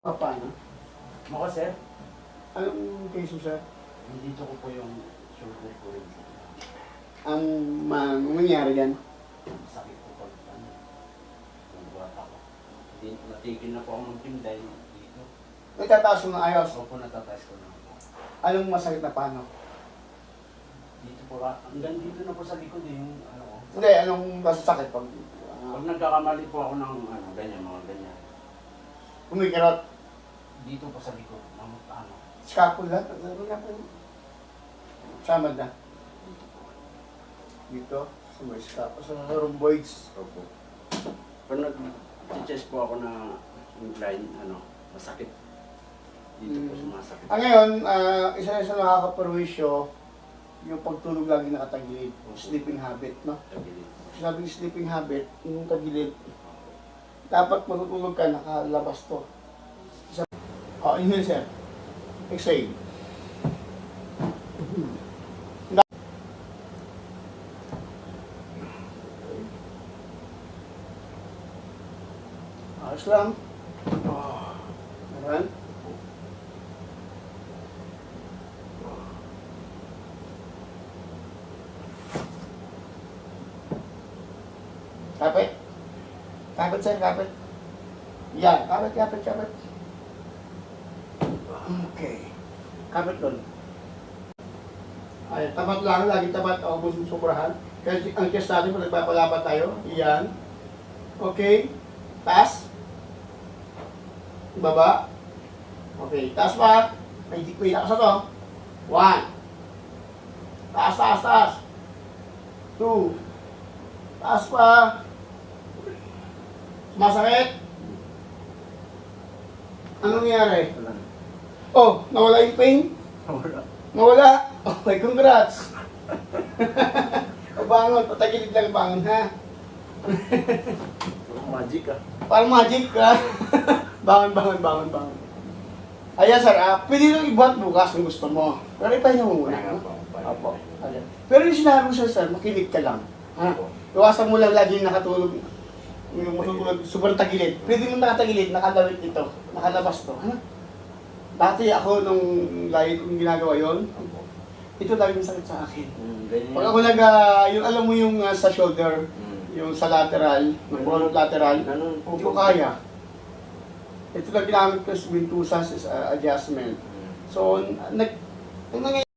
Paano? Ako, sir, Anong case mo, sir? dito ko po yung shoulder ko rin. Ang mangyari yan? Sakit ko pag yung buhat ako. Natigil na po ako magtinday dito. Nagtataas mo na ayos. Ako po natataas ko na po. Anong masakit na paano? Dito po, hanggang dito na po sa likod yung ano ko. Hindi, anong masasakit pag Pag nagkakamali po ako ng ganyan, mga ganyan. kumikirot? Dito po sa likod, ng ano. Scapula? Ano nga po? Samad na. Dito po. Dito? Sa may scapula. Sa rhomboids. Opo. Pag nag-chest po ako na incline, masakit. Dito po sumasakit. Ngayon, isa nakakaperwisyo, yung pagtulog lagi nakatagilid. Sleeping habit, no? Tagilid. Sabi ng sleeping habit, yung tagilid, dapat matutulog ka, nakalabas to. Inhale, sir. Exhale. Ayos lang. Meron. Kapit. Kapit, sir, kapit. Yan, kapit, kapit, kapit. Okay. Kapit doon. Ay, tapat lang, lagi tapat, o kung susubrahan. Kasi ang chest natin, pag nagpapalapat tayo, yan. Okay. Taas. Baba. Okay, taas pa. May lakas na to. 1. Taas, taas, taas. 2. Taas pa. Masakit. Anong nangyari? Wala. Oh, nawala yung pain? Wala. Nawala? Okay, congrats. Bangon, patagilid lang bangon, ha? Magic ah. Parang magic, ha? Bangon, bangon, bangon, bangon. Ayan, sir, pwede nang ibuhat bukas kung gusto mo. Pero ipahinga mo muna, ha? Opo. Ayan. Pero yung sinabi ko sir, makinig ka lang. Ha? Iwasan mo lang lagi nakatulog. Yung matutulog, sobrang tagilid. Pwede mo nakatagilid, nakalawit dito. Nakalabas to. Ha? Dati ako nung lagi kong ginagawa yon, ito lagi yung sakit sa akin. Ganyan. Pag ako yung alam mo yung sa shoulder, yung sa lateral, yung front lateral, hindi ko kaya. Ito lang ginamit ko sa Ventusas is adjustment. So, ang nangyayari